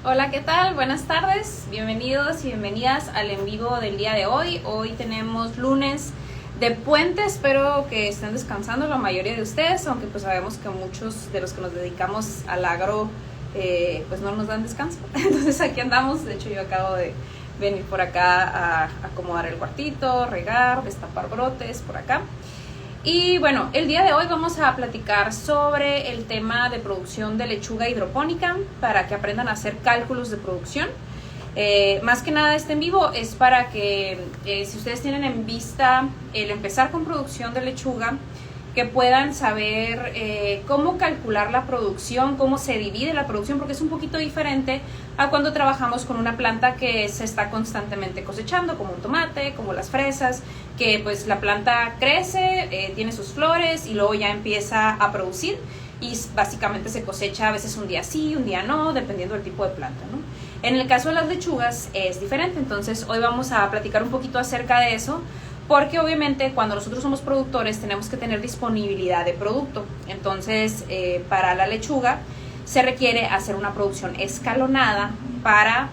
Hola, ¿qué tal? Buenas tardes, bienvenidos y bienvenidas al en vivo del día de hoy. Hoy tenemos lunes de puente, espero que estén descansando la mayoría de ustedes, aunque pues sabemos que muchos de los que nos dedicamos al agro pues no nos dan descanso. Entonces aquí andamos, de hecho yo acabo de venir por acá a acomodar el cuartito, regar, destapar brotes por acá. Y bueno, el día de hoy vamos a platicar sobre el tema de producción de lechuga hidropónica para que aprendan a hacer cálculos de producción. Más que nada este en vivo es para que si ustedes tienen en vista el empezar con producción de lechuga, que puedan saber cómo calcular la producción, cómo se divide la producción, porque es un poquito diferente a cuando trabajamos con una planta que se está constantemente cosechando, como un tomate, como las fresas, que pues la planta crece, tiene sus flores y luego ya empieza a producir y básicamente se cosecha a veces un día sí, un día no, dependiendo del tipo de planta, ¿no? En el caso de las lechugas es diferente, entonces hoy vamos a platicar un poquito acerca de eso, porque obviamente cuando nosotros somos productores tenemos que tener disponibilidad de producto. Entonces para la lechuga se requiere hacer una producción escalonada para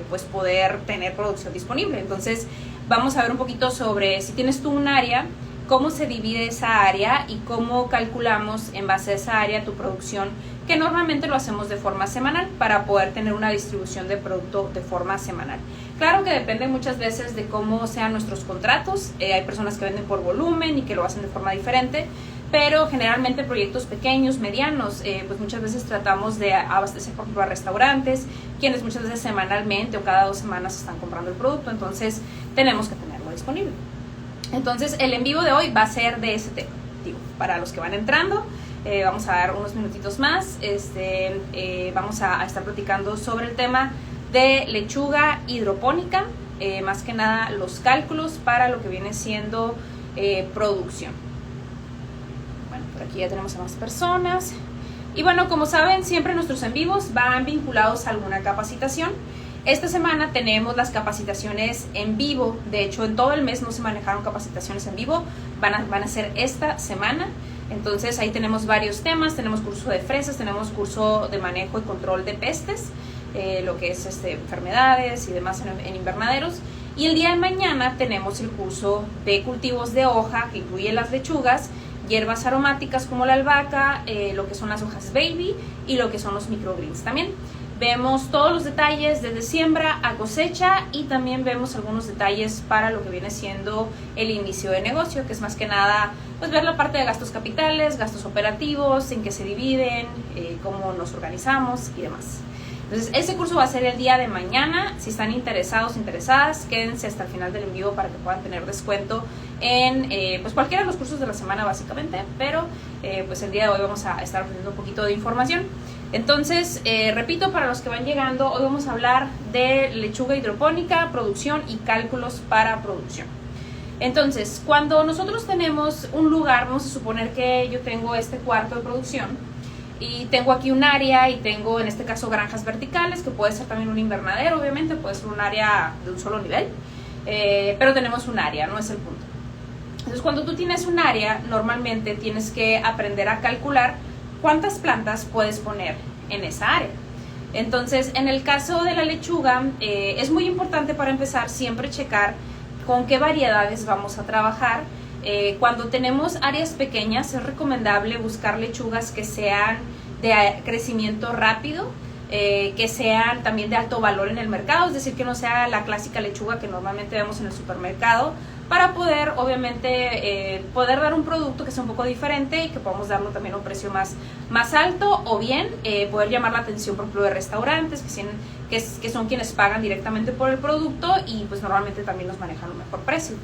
pues poder tener producción disponible. Entonces vamos a ver un poquito sobre si tienes tú un área, cómo se divide esa área y cómo calculamos en base a esa área tu producción, que normalmente lo hacemos de forma semanal para poder tener una distribución de producto de forma semanal. Claro que depende muchas veces de cómo sean nuestros contratos, hay personas que venden por volumen y que lo hacen de forma diferente, pero generalmente proyectos pequeños, medianos, pues muchas veces tratamos de abastecer por ejemplo a restaurantes, quienes muchas veces semanalmente o cada 2 semanas están comprando el producto, entonces tenemos que tenerlo disponible. Entonces el en vivo de hoy va a ser de ese tema, digo, para los que van entrando. Vamos a dar unos minutitos más, vamos a estar platicando sobre el tema de lechuga hidropónica, más que nada los cálculos para lo que viene siendo producción. Bueno, por aquí ya tenemos a más personas. Y bueno, como saben, siempre nuestros en vivos van vinculados a alguna capacitación. Esta semana tenemos las capacitaciones en vivo, de hecho en todo el mes no se manejaron capacitaciones en vivo, van a ser esta semana. Entonces ahí tenemos varios temas, tenemos curso de fresas, tenemos curso de manejo y control de pestes, lo que es enfermedades y demás en invernaderos. Y el día de mañana tenemos el curso de cultivos de hoja, que incluye las lechugas, hierbas aromáticas como la albahaca, lo que son las hojas baby y lo que son los microgreens también. Vemos todos los detalles desde siembra a cosecha y también vemos algunos detalles para lo que viene siendo el inicio de negocio, que es más que nada pues ver la parte de gastos capitales, gastos operativos, en qué se dividen, cómo nos organizamos y demás. Entonces ese curso va a ser el día de mañana. Si están interesados, interesadas, quédense hasta el final del en vivo para que puedan tener descuento en pues cualquiera de los cursos de la semana básicamente, pero pues el día de hoy vamos a estar ofreciendo un poquito de información. Entonces, repito, para los que van llegando, hoy vamos a hablar de lechuga hidropónica, producción y cálculos para producción. Entonces, cuando nosotros tenemos un lugar, vamos a suponer que yo tengo este cuarto de producción y tengo aquí un área y tengo en este caso granjas verticales, que puede ser también un invernadero, obviamente, puede ser un área de un solo nivel, pero tenemos un área, no es el punto. Entonces, cuando tú tienes un área, normalmente tienes que aprender a calcular cuántas plantas puedes poner en esa área. Entonces, en el caso de la lechuga, es muy importante para empezar siempre checar con qué variedades vamos a trabajar. Cuando tenemos áreas pequeñas, es recomendable buscar lechugas que sean de crecimiento rápido, que sean también de alto valor en el mercado, es decir, que no sea la clásica lechuga que normalmente vemos en el supermercado, para poder, obviamente, poder dar un producto que sea un poco diferente y que podamos darlo también a un precio más alto, o bien poder llamar la atención, por ejemplo, de restaurantes que son quienes pagan directamente por el producto y pues normalmente también nos manejan un mejor precio.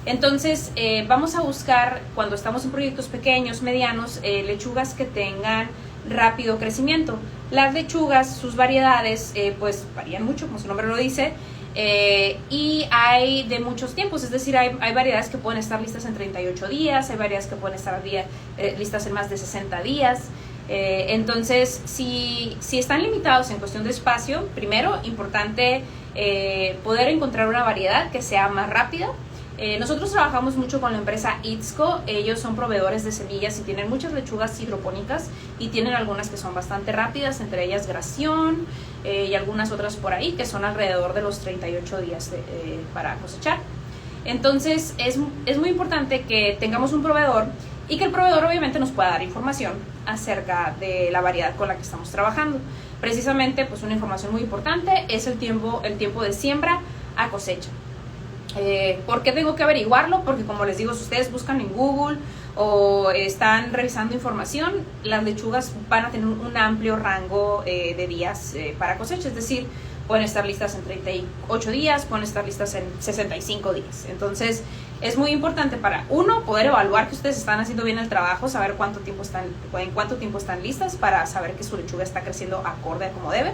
Entonces, vamos a buscar, cuando estamos en proyectos pequeños, medianos, lechugas que tengan rápido crecimiento. Las lechugas, sus variedades, pues varían mucho, como su nombre lo dice, y hay de muchos tiempos, es decir, hay variedades que pueden estar listas en 38 días, hay variedades que pueden estar listas en más de 60 días. Entonces, si están limitados en cuestión de espacio, primero, importante poder encontrar una variedad que sea más rápida. Nosotros trabajamos mucho con la empresa Itzco. Ellos son proveedores de semillas y tienen muchas lechugas hidropónicas y tienen algunas que son bastante rápidas, entre ellas Gración y algunas otras por ahí que son alrededor de los 38 días para cosechar. Entonces es muy importante que tengamos un proveedor y que el proveedor obviamente nos pueda dar información acerca de la variedad con la que estamos trabajando. Precisamente, pues una información muy importante es el tiempo de siembra a cosecha. ¿Por qué tengo que averiguarlo? Porque como les digo, si ustedes buscan en Google o están revisando información, las lechugas van a tener un amplio rango de días para cosecha, es decir, pueden estar listas en 38 días, pueden estar listas en 65 días. Entonces, es muy importante para uno, poder evaluar que ustedes están haciendo bien el trabajo, saber en cuánto tiempo están listas para saber que su lechuga está creciendo acorde a como debe.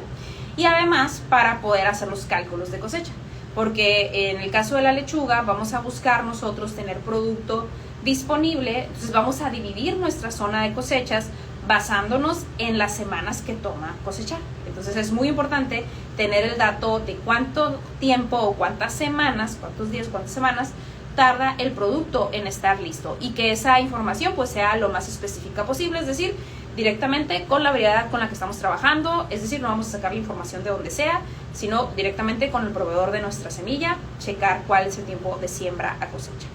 Y además, para poder hacer los cálculos de cosecha. Porque en el caso de la lechuga vamos a buscar nosotros tener producto disponible, entonces vamos a dividir nuestra zona de cosechas basándonos en las semanas que toma cosechar. Entonces es muy importante tener el dato de cuánto tiempo o cuántas semanas, cuántos días, cuántas semanas tarda el producto en estar listo y que esa información pues sea lo más específica posible, es decir, directamente con la variedad con la que estamos trabajando, es decir, no vamos a sacar la información de donde sea, sino directamente con el proveedor de nuestra semilla, checar cuál es el tiempo de siembra a cosecha.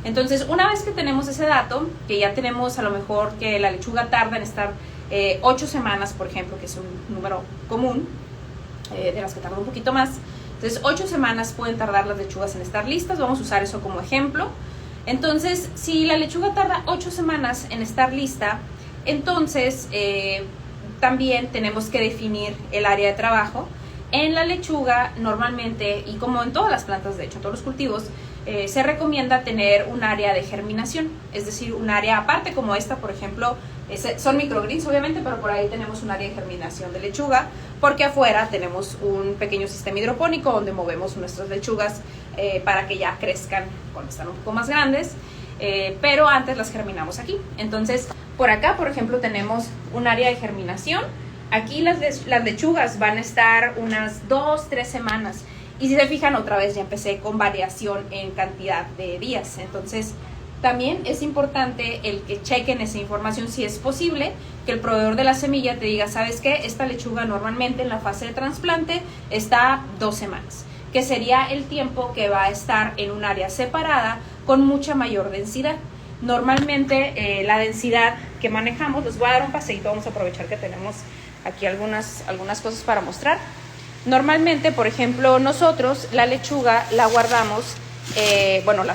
Entonces, una vez que tenemos ese dato, que ya tenemos a lo mejor que la lechuga tarda en estar 8 semanas, por ejemplo, que es un número común, de las que tarda un poquito más. Entonces, 8 semanas pueden tardar las lechugas en estar listas, vamos a usar eso como ejemplo. Entonces, si la lechuga tarda 8 semanas en estar lista, entonces también tenemos que definir el área de trabajo. En la lechuga normalmente, y como en todas las plantas, de hecho en todos los cultivos, se recomienda tener un área de germinación, es decir, un área aparte como esta, por ejemplo, son microgreens obviamente, pero por ahí tenemos un área de germinación de lechuga, porque afuera tenemos un pequeño sistema hidropónico donde movemos nuestras lechugas para que ya crezcan cuando están un poco más grandes, pero antes las germinamos aquí. Entonces, por acá, por ejemplo, tenemos un área de germinación. Aquí las lechugas van a estar unas 2-3 semanas. Y si se fijan, otra vez ya empecé con variación en cantidad de días. Entonces, también es importante el que chequen esa información si es posible, que el proveedor de la semilla te diga, ¿sabes qué? Esta lechuga normalmente en la fase de trasplante está 2 semanas, que sería el tiempo que va a estar en un área separada con mucha mayor densidad. Normalmente la densidad que manejamos, les voy a dar un paseíto, vamos a aprovechar que tenemos aquí algunas cosas para mostrar. Normalmente, por ejemplo, nosotros la lechuga la guardamos,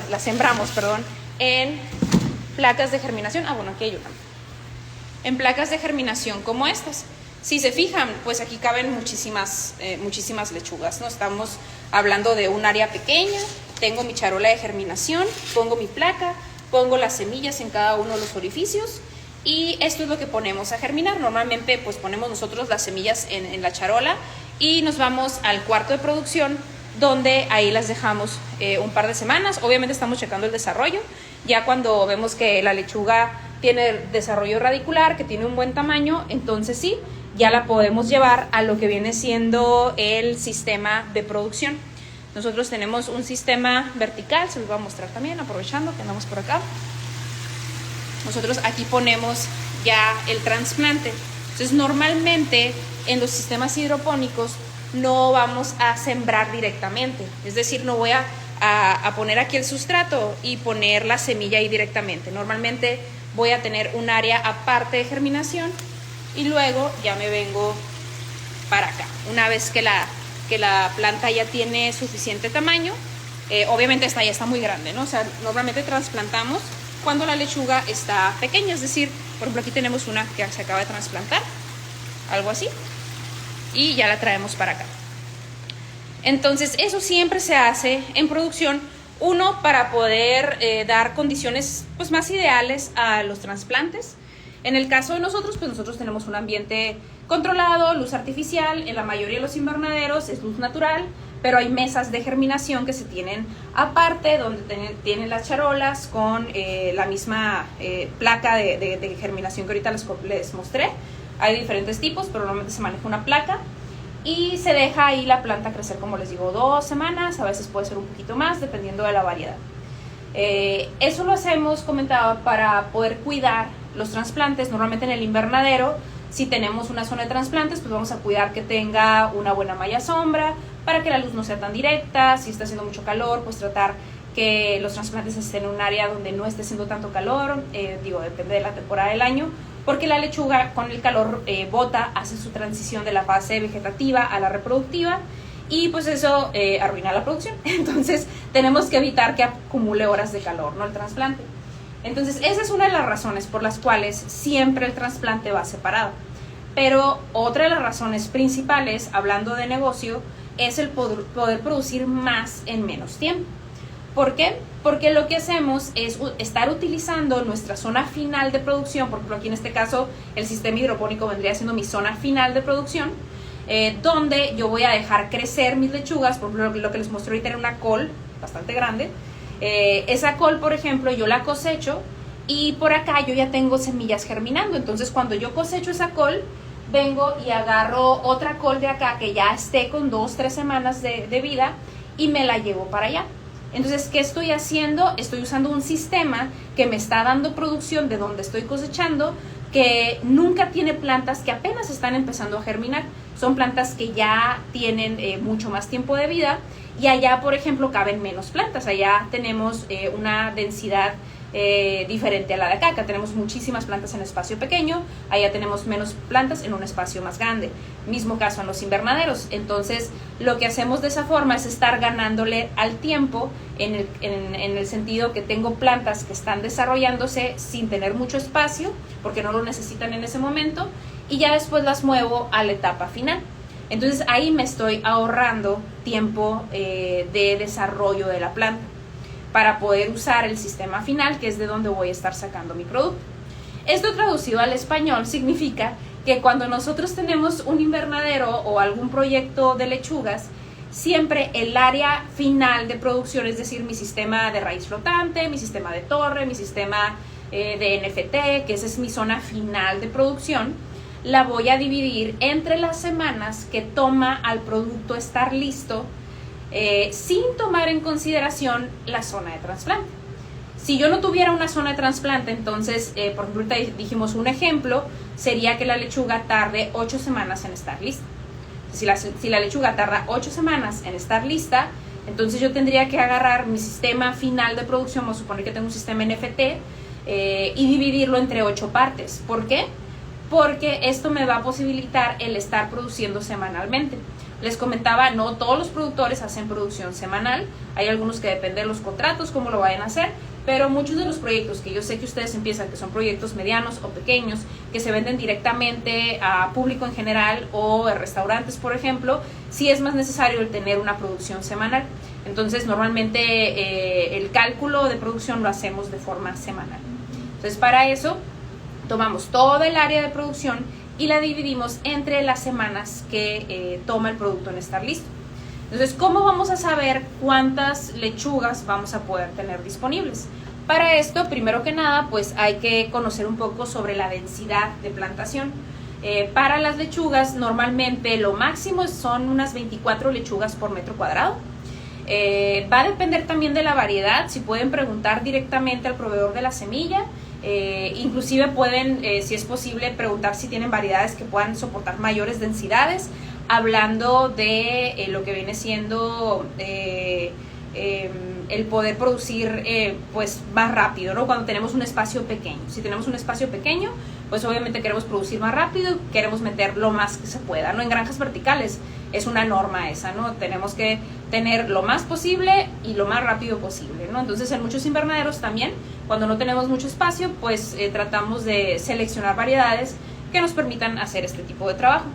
la sembramos, en placas de germinación. Aquí hay una. En placas de germinación como estas. Si se fijan, pues aquí caben muchísimas lechugas, ¿no? Estamos hablando de un área pequeña, tengo mi charola de germinación, pongo mi placa, pongo las semillas en cada uno de los orificios y esto es lo que ponemos a germinar. Normalmente pues ponemos nosotros las semillas en la charola y nos vamos al cuarto de producción donde ahí las dejamos un par de semanas. Obviamente estamos checando el desarrollo, ya cuando vemos que la lechuga tiene desarrollo radicular, que tiene un buen tamaño, entonces sí, ya la podemos llevar a lo que viene siendo el sistema de producción. Nosotros tenemos un sistema vertical, se los voy a mostrar también, aprovechando que andamos por acá. Nosotros aquí ponemos ya el trasplante. Entonces, normalmente en los sistemas hidropónicos no vamos a sembrar directamente. Es decir, no voy a poner aquí el sustrato y poner la semilla ahí directamente. Normalmente voy a tener un área aparte de germinación y luego ya me vengo para acá. Una vez que la planta ya tiene suficiente tamaño, obviamente esta ya está muy grande, ¿no? O sea, normalmente trasplantamos cuando la lechuga está pequeña, es decir, por ejemplo, aquí tenemos una que se acaba de trasplantar, algo así, y ya la traemos para acá. Entonces, eso siempre se hace en producción, uno, para poder dar condiciones pues, más ideales a los trasplantes. En el caso de nosotros, pues nosotros tenemos un ambiente controlado, luz artificial, en la mayoría de los invernaderos es luz natural, pero hay mesas de germinación que se tienen aparte, donde tienen las charolas con la misma placa de germinación que ahorita les mostré. Hay diferentes tipos, pero normalmente se maneja una placa y se deja ahí la planta crecer, como les digo, 2 semanas, a veces puede ser un poquito más, dependiendo de la variedad. Eso lo hacemos, comentaba, para poder cuidar los trasplantes. Normalmente en el invernadero, si tenemos una zona de trasplantes, pues vamos a cuidar que tenga una buena malla sombra para que la luz no sea tan directa. Si está haciendo mucho calor, pues tratar que los trasplantes estén en un área donde no esté haciendo tanto calor. Depende de la temporada del año, porque la lechuga con el calor bota, hace su transición de la fase vegetativa a la reproductiva, y pues eso arruina la producción. Entonces tenemos que evitar que acumule horas de calor, ¿no?, el trasplante. Entonces esa es una de las razones por las cuales siempre el trasplante va separado. Pero otra de las razones principales, hablando de negocio, es el poder producir más en menos tiempo. ¿Por qué? Porque lo que hacemos es estar utilizando nuestra zona final de producción. Por ejemplo, aquí en este caso el sistema hidropónico vendría siendo mi zona final de producción, donde yo voy a dejar crecer mis lechugas. Por ejemplo, lo que les mostré ahorita era una col bastante grande. Esa col, por ejemplo, yo la cosecho y por acá yo ya tengo semillas germinando. Entonces cuando yo cosecho esa col, vengo y agarro otra col de acá que ya esté con 2-3 semanas de vida y me la llevo para allá. Entonces, ¿qué estoy haciendo? Estoy usando un sistema que me está dando producción de donde estoy cosechando, que nunca tiene plantas que apenas están empezando a germinar. Son plantas que ya tienen mucho más tiempo de vida, y allá, por ejemplo, caben menos plantas. Allá tenemos una densidad diferente a la de acá. Acá tenemos muchísimas plantas en espacio pequeño, allá tenemos menos plantas en un espacio más grande. Mismo caso en los invernaderos. Entonces lo que hacemos de esa forma es estar ganándole al tiempo, en el sentido que tengo plantas que están desarrollándose sin tener mucho espacio porque no lo necesitan en ese momento, y ya después las muevo a la etapa final. Entonces ahí me estoy ahorrando tiempo de desarrollo de la planta, para poder usar el sistema final, que es de donde voy a estar sacando mi producto. Esto traducido al español significa que cuando nosotros tenemos un invernadero o algún proyecto de lechugas, siempre el área final de producción, es decir, mi sistema de raíz flotante, mi sistema de torre, mi sistema de NFT, que esa es mi zona final de producción, la voy a dividir entre las semanas que toma al producto estar listo, sin tomar en consideración la zona de trasplante. Si yo no tuviera una zona de trasplante, entonces, por ejemplo, ahorita dijimos un ejemplo, sería que la lechuga tarde 8 semanas en estar lista. Si la lechuga tarda 8 semanas en estar lista, entonces yo tendría que agarrar mi sistema final de producción, vamos a suponer que tengo un sistema NFT, y dividirlo entre 8 partes. ¿Por qué? Porque esto me va a posibilitar el estar produciendo semanalmente. Les comentaba, no todos los productores hacen producción semanal. Hay algunos que dependen de los contratos, cómo lo vayan a hacer, pero muchos de los proyectos que yo sé que ustedes empiezan, que son proyectos medianos o pequeños, que se venden directamente a público en general o a restaurantes, por ejemplo, sí es más necesario el tener una producción semanal. Entonces, normalmente el cálculo de producción lo hacemos de forma semanal. Entonces, para eso, tomamos toda el área de producción y la dividimos entre las semanas que toma el producto en estar listo. Entonces, ¿cómo vamos a saber cuántas lechugas vamos a poder tener disponibles? Para esto, primero que nada, pues hay que conocer un poco sobre la densidad de plantación. Para las lechugas, normalmente lo máximo son unas 24 lechugas por metro cuadrado. Va a depender también de la variedad. Si pueden preguntar directamente al proveedor de la semilla, inclusive pueden, si es posible, preguntar si tienen variedades que puedan soportar mayores densidades, hablando de lo que viene siendo el poder producir pues más rápido, ¿no? Cuando tenemos un espacio pequeño. Si tenemos un espacio pequeño, pues obviamente queremos producir más rápido, queremos meter lo más que se pueda, ¿no? En granjas verticales es una norma esa, ¿no? Tenemos que tener lo más posible y lo más rápido posible, ¿no? Entonces, en muchos invernaderos también, cuando no tenemos mucho espacio, pues tratamos de seleccionar variedades que nos permitan hacer este tipo de trabajo.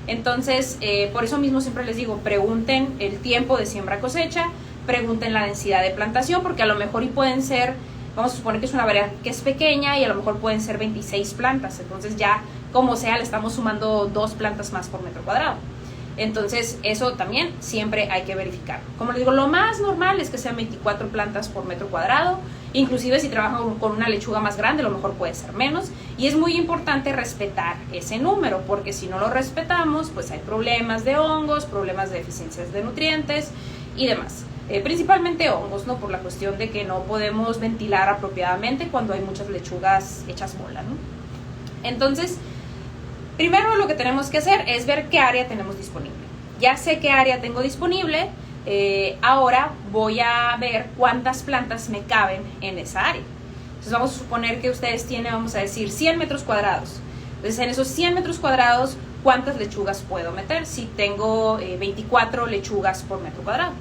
Entonces, por eso mismo siempre les digo, pregunten el tiempo de siembra-cosecha, pregunten la densidad de plantación, porque a lo mejor y pueden ser, vamos a suponer que es una variedad que es pequeña y a lo mejor pueden ser 26 plantas, entonces ya como sea le estamos sumando 2 plantas más por metro cuadrado. Entonces eso también siempre hay que verificar. Como les digo, lo más normal es que sean 24 plantas por metro cuadrado. Inclusive si trabajan con una lechuga más grande, a lo mejor puede ser menos. Y es muy importante respetar ese número, porque si no lo respetamos, pues hay problemas de hongos, problemas de deficiencias de nutrientes y demás. principalmente hongos, ¿no? Por la cuestión de que no podemos ventilar apropiadamente cuando hay muchas lechugas hechas bola, ¿no? Entonces, primero lo que tenemos que hacer es ver qué área tenemos disponible. Ya sé qué área tengo disponible, ahora voy a ver cuántas plantas me caben en esa área. Entonces vamos a suponer que ustedes tienen, vamos a decir, 100 metros cuadrados. Entonces en esos 100 metros cuadrados, ¿cuántas lechugas puedo meter? Si tengo 24 lechugas por metro cuadrado.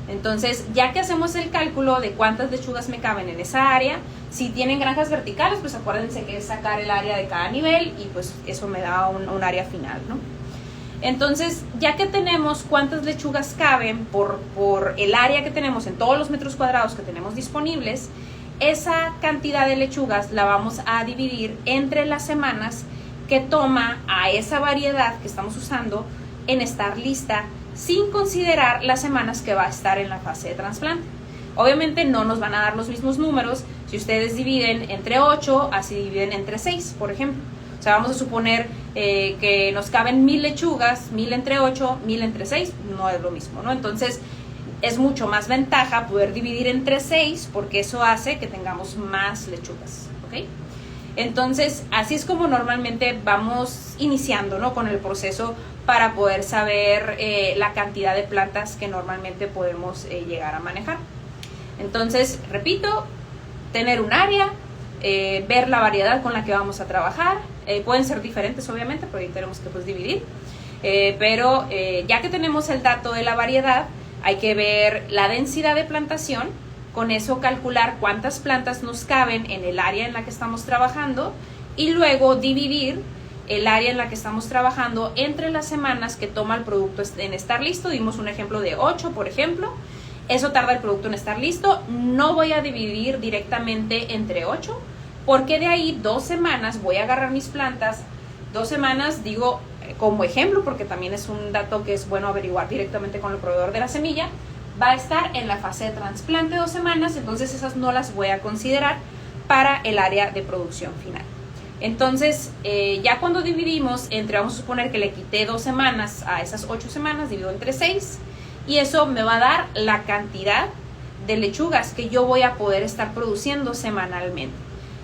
Entonces, ya que hacemos el cálculo de cuántas lechugas me caben en esa área, si tienen granjas verticales, pues acuérdense que es sacar el área de cada nivel y pues eso me da un área final, ¿no? Entonces, ya que tenemos cuántas lechugas caben por el área que tenemos en todos los metros cuadrados que tenemos disponibles, esa cantidad de lechugas la vamos a dividir entre las semanas que toma a esa variedad que estamos usando en estar lista, sin considerar las semanas que va a estar en la fase de trasplante. Obviamente no nos van a dar los mismos números si ustedes dividen entre 8, así dividen entre 6, por ejemplo. O sea, vamos a suponer que nos caben 1000 lechugas, 1000 entre 8, 1000 entre 6, no es lo mismo, ¿no? Entonces, es mucho más ventaja poder dividir entre 6 porque eso hace que tengamos más lechugas, ¿ok? Entonces, así es como normalmente vamos iniciando, ¿no? Con el proceso para poder saber la cantidad de plantas que normalmente podemos llegar a manejar. Entonces, repito, tener un área, ver la variedad con la que vamos a trabajar. Pueden ser diferentes, obviamente, pero ahí tenemos que pues, dividir. Pero ya que tenemos el dato de la variedad, hay que ver la densidad de plantación. Con eso calcular cuántas plantas nos caben en el área en la que estamos trabajando y luego dividir el área en la que estamos trabajando entre las semanas que toma el producto en estar listo. Dimos un ejemplo de 8, por ejemplo. Eso tarda el producto en estar listo. No voy a dividir directamente entre 8 porque de ahí 2 semanas voy a agarrar mis plantas. 2 semanas, digo como ejemplo, porque también es un dato que es bueno averiguar directamente con el proveedor de la semilla. Va a estar en la fase de trasplante 2 semanas, entonces esas no las voy a considerar para el área de producción final. Entonces, ya cuando dividimos entre, vamos a suponer que le quité 2 semanas a esas 8 semanas, divido entre 6, y eso me va a dar la cantidad de lechugas que yo voy a poder estar produciendo semanalmente.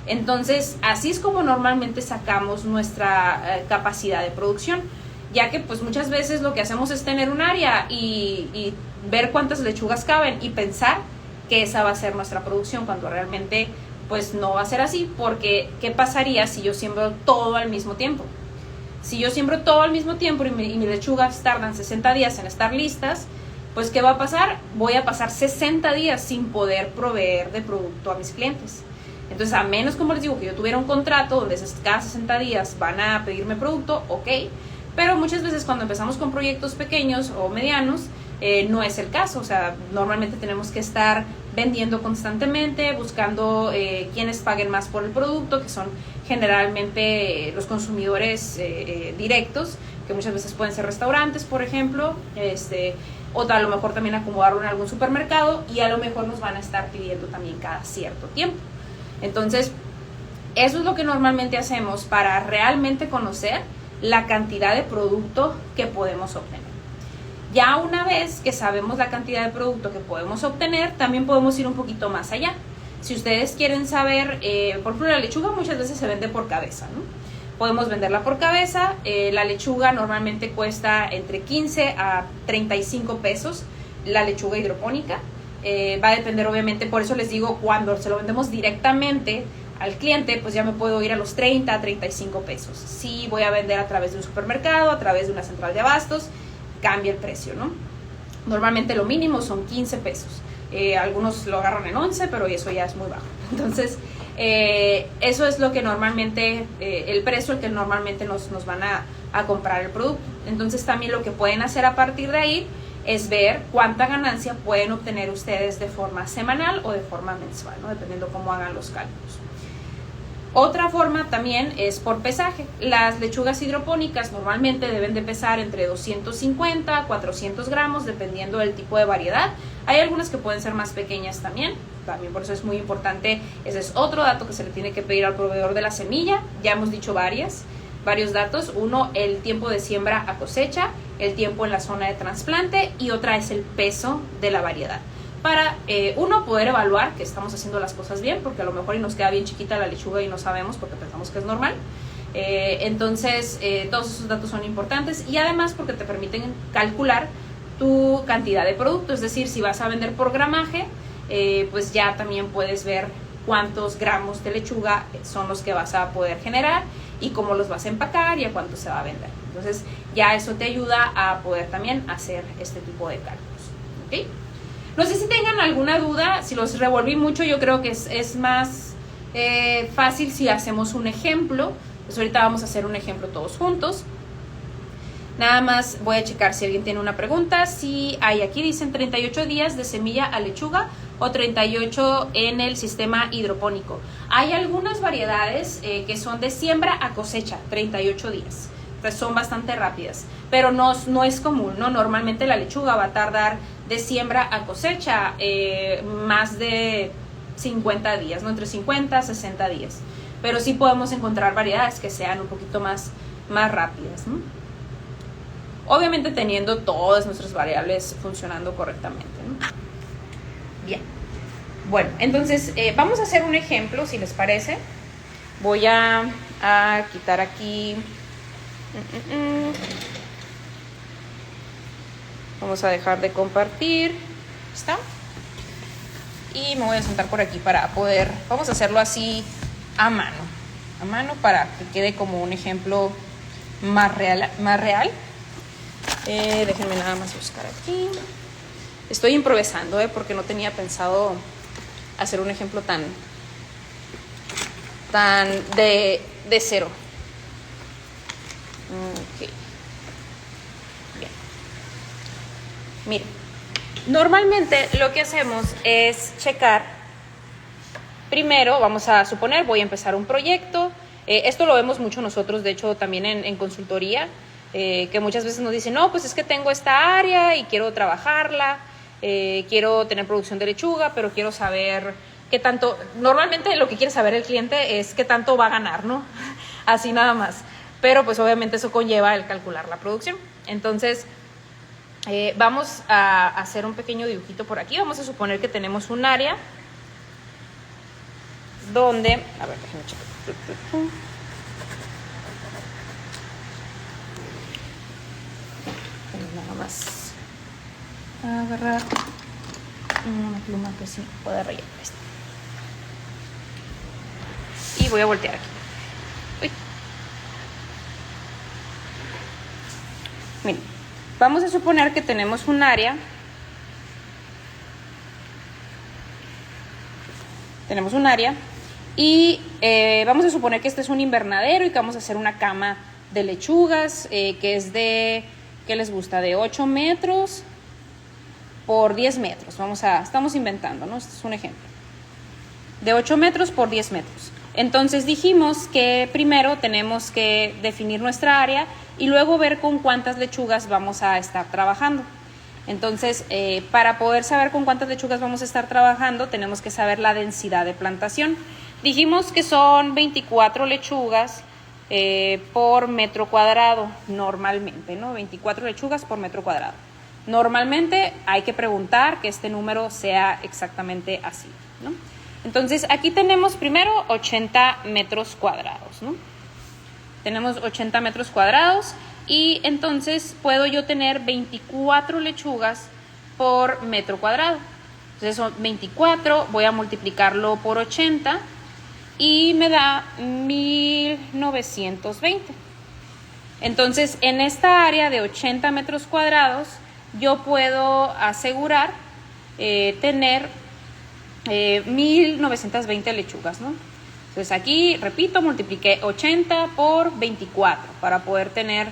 Entonces, así es como normalmente sacamos nuestra capacidad de producción, ya que pues muchas veces lo que hacemos es tener un área y ver cuántas lechugas caben y pensar que esa va a ser nuestra producción, cuando realmente pues no va a ser así, porque ¿qué pasaría si yo siembro todo al mismo tiempo? Si yo siembro todo al mismo tiempo y mis lechugas tardan 60 días en estar listas, pues ¿qué va a pasar? Voy a pasar 60 días sin poder proveer de producto a mis clientes. Entonces, a menos, como les digo, que yo tuviera un contrato donde cada 60 días van a pedirme producto, ok, pero muchas veces cuando empezamos con proyectos pequeños o medianos, no es el caso. O sea, normalmente tenemos que estar vendiendo constantemente, buscando quienes paguen más por el producto, que son generalmente los consumidores directos, que muchas veces pueden ser restaurantes, por ejemplo, o a lo mejor también acomodarlo en algún supermercado, y a lo mejor nos van a estar pidiendo también cada cierto tiempo. Entonces, eso es lo que normalmente hacemos para realmente conocer la cantidad de producto que podemos obtener. Ya una vez que sabemos la cantidad de producto que podemos obtener, también podemos ir un poquito más allá. Si ustedes quieren saber, por ejemplo, la lechuga muchas veces se vende por cabeza, ¿no? Podemos venderla por cabeza. La lechuga normalmente cuesta entre 15 a 35 pesos, la lechuga hidropónica. Va a depender, obviamente, por eso les digo, cuando se lo vendemos directamente al cliente, pues ya me puedo ir a los 30 a 35 pesos. Si voy a vender a través de un supermercado, a través de una central de abastos, cambia el precio, ¿no? Normalmente lo mínimo son 15 pesos. Algunos lo agarran en 11, pero eso ya es muy bajo. Entonces, eso es lo que normalmente, el precio al que normalmente nos van a comprar el producto. Entonces, también lo que pueden hacer a partir de ahí es ver cuánta ganancia pueden obtener ustedes de forma semanal o de forma mensual, ¿no? Dependiendo cómo hagan los cálculos. Otra forma también es por pesaje. Las lechugas hidropónicas normalmente deben de pesar entre 250 a 400 gramos, dependiendo del tipo de variedad. Hay algunas que pueden ser más pequeñas también por eso es muy importante. Ese es otro dato que se le tiene que pedir al proveedor de la semilla. Ya hemos dicho varios datos. Uno, el tiempo de siembra a cosecha. el tiempo en la zona de trasplante y otra es el peso de la variedad. Para uno poder evaluar que estamos haciendo las cosas bien, porque a lo mejor y nos queda bien chiquita la lechuga y no sabemos porque pensamos que es normal. Entonces todos esos datos son importantes y además porque te permiten calcular tu cantidad de producto, es decir, si vas a vender por gramaje, pues ya también puedes ver cuántos gramos de lechuga son los que vas a poder generar y cómo los vas a empacar y a cuánto se va a vender. Entonces ya eso te ayuda a poder también hacer este tipo de cálculos, ¿okay? No sé si tengan alguna duda, si los revolví mucho, yo creo que es más fácil si hacemos un ejemplo. Pues ahorita vamos a hacer un ejemplo todos juntos. Nada más voy a checar si alguien tiene una pregunta. Si hay, aquí dicen 38 días de semilla a lechuga o 38 en el sistema hidropónico. Hay algunas variedades que son de siembra a cosecha, 38 días. Pues son bastante rápidas, pero no es común, ¿no? Normalmente la lechuga va a tardar de siembra a cosecha más de 50 días, ¿no? Entre 50 a 60 días. Pero sí podemos encontrar variedades que sean un poquito más rápidas, ¿no? Obviamente teniendo todas nuestras variables funcionando correctamente, ¿no? Bien. Bueno, entonces vamos a hacer un ejemplo, si les parece. Voy a quitar aquí. Vamos a dejar de compartir. ¿Está? Y me voy a sentar por aquí para poder. Vamos a hacerlo así a mano para que quede como un ejemplo más real. Déjenme nada más buscar aquí. Estoy improvisando, porque no tenía pensado hacer un ejemplo tan de cero. Ok. Bien. Miren, normalmente lo que hacemos es checar. Primero, vamos a suponer, voy a empezar un proyecto. Esto lo vemos mucho nosotros, de hecho, también en consultoría, que muchas veces nos dicen, no, pues es que tengo esta área y quiero trabajarla, quiero tener producción de lechuga, pero quiero saber qué tanto. Normalmente lo que quiere saber el cliente es qué tanto va a ganar, ¿no? Así nada más. Pero pues obviamente eso conlleva el calcular la producción. Entonces, vamos a hacer un pequeño dibujito por aquí. Vamos a suponer que tenemos un área donde, a ver, déjenme checar. Nada más agarrar una pluma que sí pueda rellenar esto. Y voy a voltear aquí. Uy. Miren, vamos a suponer que tenemos un área. Y vamos a suponer que este es un invernadero y que vamos a hacer una cama de lechugas que es de, ¿qué les gusta? De 8 metros por 10 metros. Estamos inventando, ¿no? Este es un ejemplo. De 8 metros por 10 metros. Entonces dijimos que primero tenemos que definir nuestra área y luego ver con cuántas lechugas vamos a estar trabajando. Entonces, para poder saber con cuántas lechugas vamos a estar trabajando, tenemos que saber la densidad de plantación. Dijimos que son 24 lechugas por metro cuadrado, normalmente, ¿no? 24 lechugas por metro cuadrado. Normalmente hay que preguntar que este número sea exactamente así, ¿no? Entonces, aquí tenemos primero 80 metros cuadrados, ¿no? Tenemos 80 metros cuadrados. Y entonces puedo yo tener 24 lechugas por metro cuadrado. Entonces son 24, voy a multiplicarlo por 80 y me da 1920. Entonces en esta área de 80 metros cuadrados yo puedo asegurar tener 1920 lechugas, ¿no? Entonces aquí, repito, multipliqué 80 por 24 para poder tener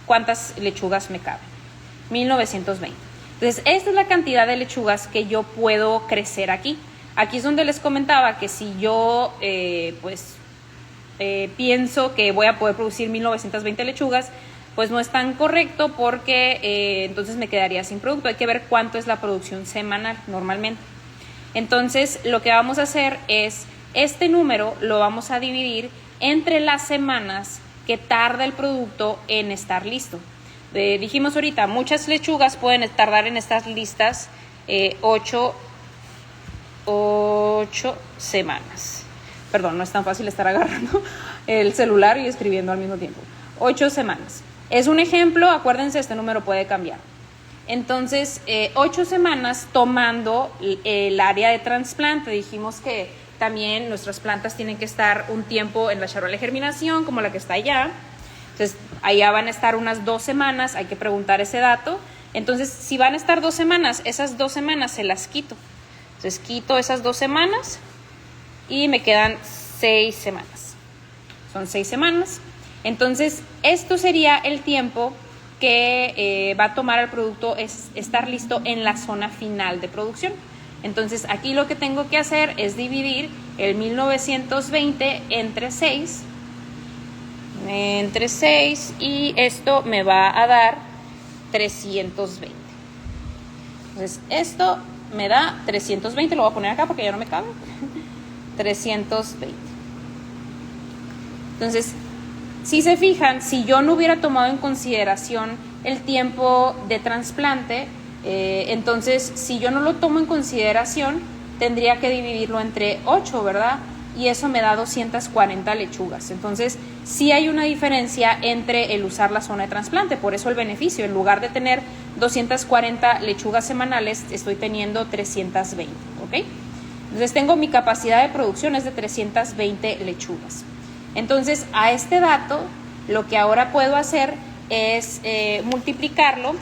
cuántas lechugas me caben. 1920. Entonces, esta es la cantidad de lechugas que yo puedo crecer aquí. Aquí es donde les comentaba que si yo pienso que voy a poder producir 1920 lechugas, pues no es tan correcto porque entonces me quedaría sin producto. Hay que ver cuánto es la producción semanal normalmente. Entonces, lo que vamos a hacer es, este número lo vamos a dividir entre las semanas que tarda el producto en estar listo. dijimos ahorita, muchas lechugas pueden tardar en estas listas 8 semanas. Perdón, no es tan fácil estar agarrando el celular y escribiendo al mismo tiempo. 8 semanas. Es un ejemplo, acuérdense, este número puede cambiar. Entonces, 8 semanas tomando el área de trasplante. Dijimos que también nuestras plantas tienen que estar un tiempo en la charola de germinación, como la que está allá. Entonces, allá van a estar unas 2 semanas, hay que preguntar ese dato. Entonces, si van a estar 2 semanas, esas 2 semanas se las quito. Entonces, quito esas 2 semanas y me quedan 6 semanas. Son 6 semanas. Entonces, esto sería el tiempo que va a tomar el producto estar listo en la zona final de producción. Entonces, aquí lo que tengo que hacer es dividir el 1920 entre 6. Entre 6 y esto me va a dar 320. Entonces, esto me da 320, lo voy a poner acá porque ya no me cabe. 320. Entonces, si se fijan, si yo no hubiera tomado en consideración el tiempo de trasplante, entonces si yo no lo tomo en consideración, tendría que dividirlo entre 8, ¿verdad? Y eso me da 240 lechugas. Entonces, sí hay una diferencia entre el usar la zona de trasplante, por eso el beneficio, en lugar de tener 240 lechugas semanales, estoy teniendo 320, ¿ok? Entonces, tengo mi capacidad de producción es de 320 lechugas. Entonces, a este dato, lo que ahora puedo hacer es multiplicarlo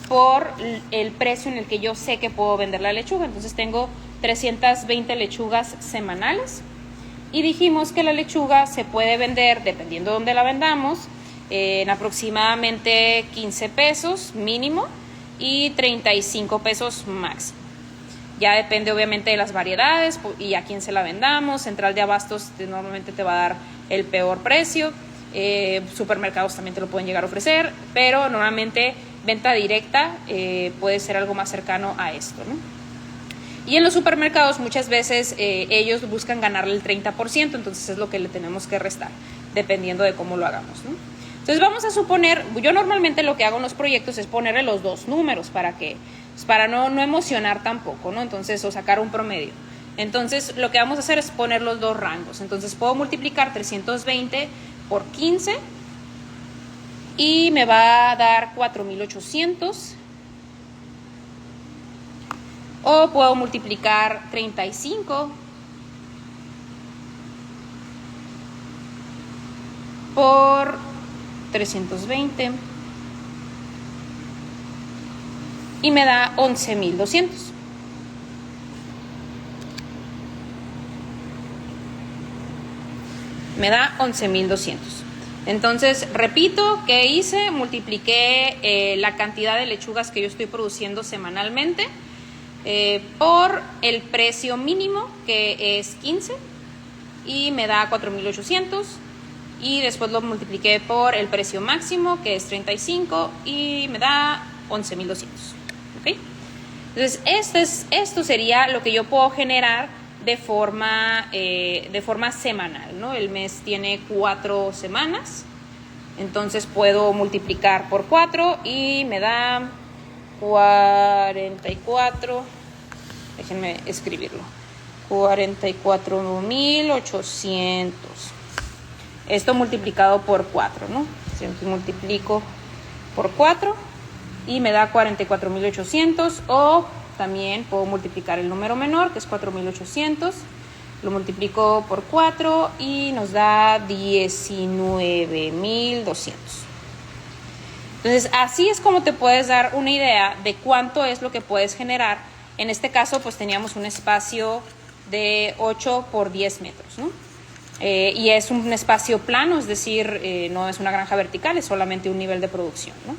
por el precio en el que yo sé que puedo vender la lechuga. Entonces, tengo 320 lechugas semanales y dijimos que la lechuga se puede vender, dependiendo de dónde la vendamos, en aproximadamente 15 pesos mínimo y 35 pesos máximo. Ya depende obviamente de las variedades y a quién se la vendamos. Central de Abastos normalmente te va a dar el peor precio. Supermercados también te lo pueden llegar a ofrecer, pero normalmente venta directa puede ser algo más cercano a esto, ¿no? Y en los supermercados muchas veces ellos buscan ganarle el 30%, entonces es lo que le tenemos que restar, dependiendo de cómo lo hagamos, ¿no? Entonces vamos a suponer, yo normalmente lo que hago en los proyectos es ponerle los dos números para no emocionar tampoco, ¿no? Entonces, o sacar un promedio. Entonces, lo que vamos a hacer es poner los dos rangos. Entonces, puedo multiplicar 320 por 15 y me va a dar 4,800. O puedo multiplicar 35 por 320 y me da 11,200. Me da 11,200. Entonces, repito, ¿qué hice? Multipliqué la cantidad de lechugas que yo estoy produciendo semanalmente por el precio mínimo, que es 15, y me da 4,800. Y después lo multipliqué por el precio máximo, que es 35, y me da 11,200. ¿Ok? Entonces, esto sería lo que yo puedo generar de forma semanal, ¿no? El mes tiene 4 semanas, entonces puedo multiplicar por 4 y me da 44, déjenme escribirlo, 44,800. Esto multiplicado por 4, ¿no? Siempre multiplico por 4 y me da 44,800, o también puedo multiplicar el número menor, que es 4,800, lo multiplico por 4 y nos da 19,200. Entonces, así es como te puedes dar una idea de cuánto es lo que puedes generar. En este caso, pues teníamos un espacio de 8 por 10 metros, ¿no? Y es un espacio plano, es decir, no es una granja vertical, es solamente un nivel de producción, ¿no?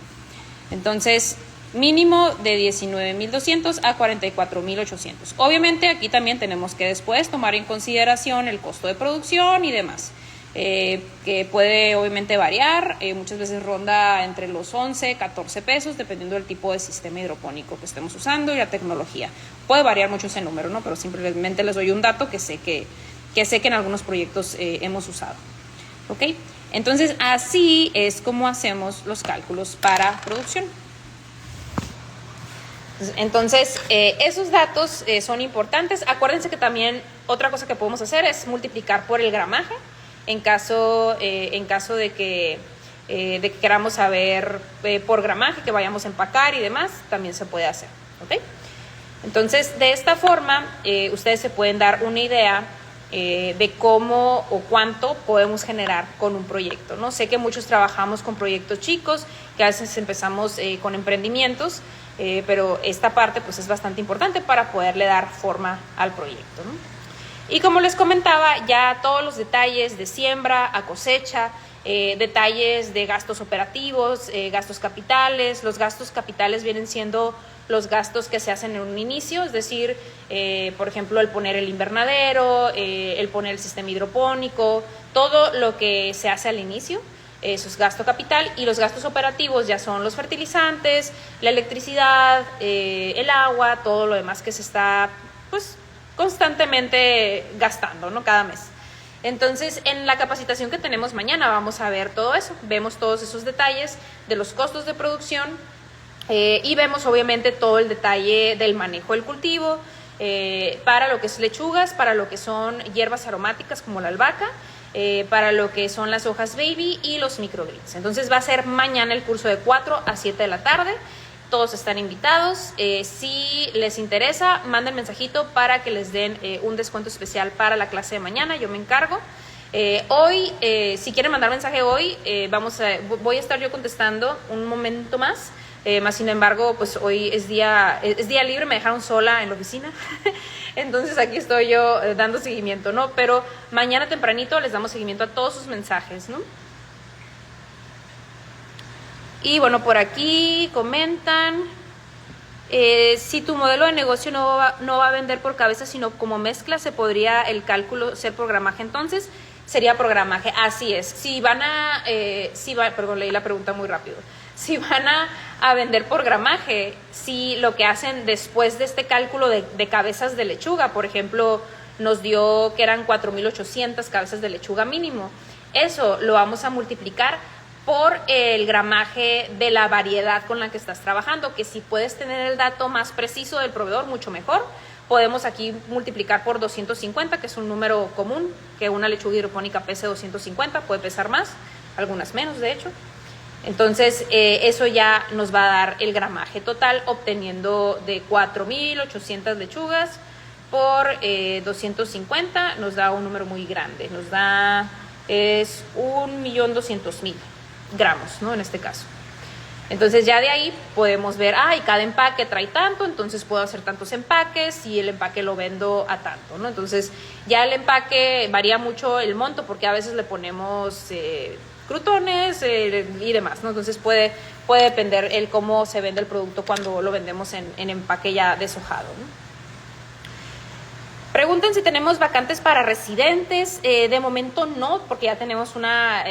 Entonces, mínimo de 19,200 a 44,800. Obviamente aquí también tenemos que después tomar en consideración el costo de producción y demás, que puede obviamente variar, muchas veces ronda entre los 11, 14 pesos, dependiendo del tipo de sistema hidropónico que estemos usando y la tecnología. Puede variar mucho ese número, ¿no? Pero simplemente les doy un dato que sé que en algunos proyectos hemos usado. ¿Ok? Entonces, así es como hacemos los cálculos para producción. Entonces, esos datos son importantes. Acuérdense que también otra cosa que podemos hacer es multiplicar por el gramaje en caso de que queramos saber por gramaje, que vayamos a empacar y demás, también se puede hacer, ¿ok? Entonces, de esta forma, ustedes se pueden dar una idea de cómo o cuánto podemos generar con un proyecto, ¿no? Sé que muchos trabajamos con proyectos chicos, que a veces empezamos con emprendimientos, pero esta parte pues es bastante importante para poderle dar forma al proyecto, ¿no? Y como les comentaba, ya todos los detalles de siembra a cosecha, detalles de gastos operativos, gastos capitales. Los gastos capitales vienen siendo los gastos que se hacen en un inicio, es decir, por ejemplo, el poner el invernadero, el poner el sistema hidropónico, todo lo que se hace al inicio. Eso es gasto capital, y los gastos operativos ya son los fertilizantes, la electricidad, el agua, todo lo demás que se está pues constantemente gastando, ¿no? Cada mes. Entonces, en la capacitación que tenemos mañana vamos a ver todo eso, vemos todos esos detalles de los costos de producción, y vemos obviamente todo el detalle del manejo del cultivo, para lo que es lechugas, para lo que son hierbas aromáticas como la albahaca, para lo que son las hojas baby y los microgreens. Entonces va a ser mañana el curso de 4 a 7 de la tarde. Todos están invitados. Si les interesa, manden mensajito para que les den un descuento especial para la clase de mañana. Yo me encargo. Hoy, si quieren mandar mensaje hoy, voy a estar yo contestando un momento más. Más sin embargo, pues hoy es día libre, me dejaron sola en la oficina. Entonces aquí estoy yo dando seguimiento, ¿no? Pero mañana tempranito les damos seguimiento a todos sus mensajes, ¿no? Y bueno, por aquí comentan, si tu modelo de negocio no va a vender por cabeza, sino como mezcla, ¿se podría el cálculo ser programaje? Entonces, sería programaje, así es. Perdón, leí la pregunta muy rápido. Si van a vender por gramaje, si lo que hacen después de este cálculo de cabezas de lechuga, por ejemplo, nos dio que eran 4,800 cabezas de lechuga mínimo, eso lo vamos a multiplicar por el gramaje de la variedad con la que estás trabajando, que si puedes tener el dato más preciso del proveedor, mucho mejor. Podemos aquí multiplicar por 250, que es un número común, que una lechuga hidropónica pese 250, puede pesar más, algunas menos de hecho. Entonces, eso ya nos va a dar el gramaje total, obteniendo de 4,800 lechugas por 250, nos da un número muy grande, es 1,200,000 gramos, ¿no? En este caso. Entonces, ya de ahí podemos ver, y cada empaque trae tanto, entonces puedo hacer tantos empaques y el empaque lo vendo a tanto, ¿no? Entonces, ya el empaque varía mucho el monto, porque a veces le ponemos crutones y demás, ¿no? Entonces puede depender el cómo se vende el producto cuando lo vendemos en empaque ya deshojado, ¿no? Pregunten si tenemos vacantes para residentes. De momento no, porque ya tenemos una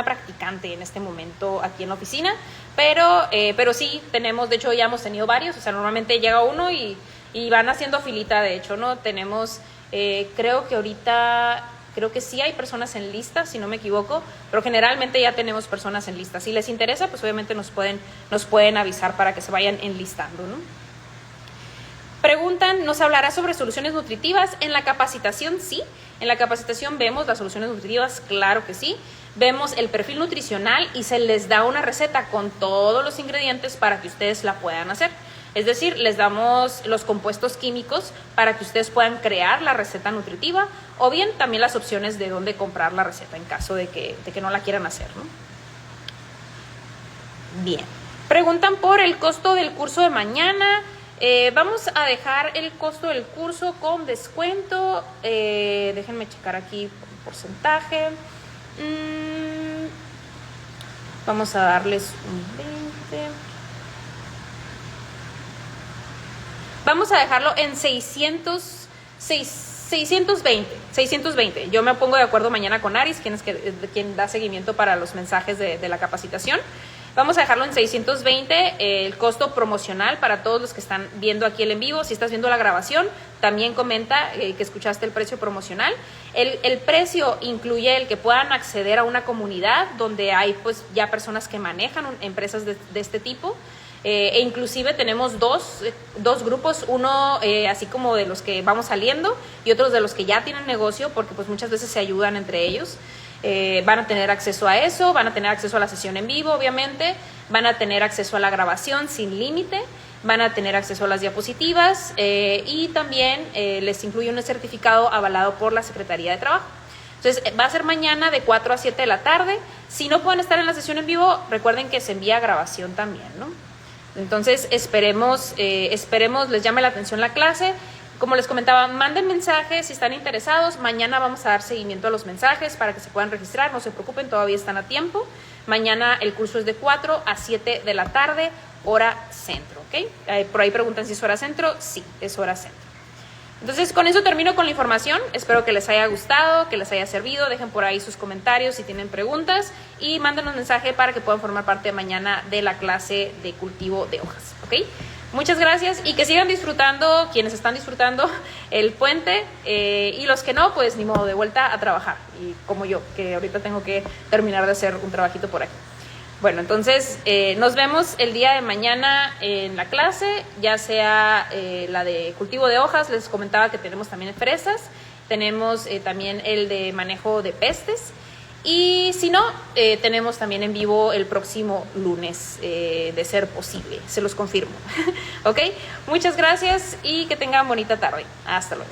practicante en este momento aquí en la oficina, pero sí tenemos, de hecho ya hemos tenido varios, o sea, normalmente llega uno y van haciendo filita, de hecho, ¿no? Tenemos, creo que sí hay personas en lista, si no me equivoco, pero generalmente ya tenemos personas en lista. Si les interesa, pues obviamente nos pueden avisar para que se vayan enlistando, ¿no? Preguntan, ¿nos hablará sobre soluciones nutritivas? En la capacitación sí, en la capacitación vemos las soluciones nutritivas, claro que sí. Vemos el perfil nutricional y se les da una receta con todos los ingredientes para que ustedes la puedan hacer. Es decir, les damos los compuestos químicos para que ustedes puedan crear la receta nutritiva, o bien también las opciones de dónde comprar la receta en caso de que no la quieran hacer, ¿no? Bien. Preguntan por el costo del curso de mañana. Vamos a dejar el costo del curso con descuento. Déjenme checar aquí el porcentaje. Vamos a darles un 20. Vamos a dejarlo en 620. Yo me pongo de acuerdo mañana con Aris, quien da seguimiento para los mensajes de la capacitación. Vamos a dejarlo en 620, el costo promocional para todos los que están viendo aquí el en vivo. Si estás viendo la grabación, también comenta que escuchaste el precio promocional. El precio incluye el que puedan acceder a una comunidad donde hay pues ya personas que manejan empresas de este tipo. E inclusive tenemos dos grupos, uno así como de los que vamos saliendo y otros de los que ya tienen negocio, porque pues muchas veces se ayudan entre ellos. Van a tener acceso a eso, van a tener acceso a la sesión en vivo, obviamente, van a tener acceso a la grabación sin límite, van a tener acceso a las diapositivas y también les incluye un certificado avalado por la Secretaría de Trabajo. Entonces, va a ser mañana de 4 a 7 de la tarde. Si no pueden estar en la sesión en vivo, recuerden que se envía grabación también, ¿no? Entonces, esperemos les llame la atención la clase. Como les comentaba, manden mensajes si están interesados. Mañana vamos a dar seguimiento a los mensajes para que se puedan registrar. No se preocupen, todavía están a tiempo. Mañana el curso es de 4 a 7 de la tarde, hora centro, ¿ok? Por ahí preguntan si es hora centro. Sí, es hora centro. Entonces, con eso termino con la información. Espero que les haya gustado, que les haya servido. Dejen por ahí sus comentarios si tienen preguntas y manden un mensaje para que puedan formar parte mañana de la clase de cultivo de hojas, ¿ok? Muchas gracias y que sigan disfrutando, quienes están disfrutando el puente y los que no, pues ni modo, de vuelta a trabajar. Y como yo, que ahorita tengo que terminar de hacer un trabajito por aquí. Bueno, entonces nos vemos el día de mañana en la clase, ya sea la de cultivo de hojas, les comentaba que tenemos también fresas, tenemos también el de manejo de pestes. Y si no, tenemos también en vivo el próximo lunes, de ser posible, se los confirmo. ¿Ok? Muchas gracias y que tengan bonita tarde. Hasta luego.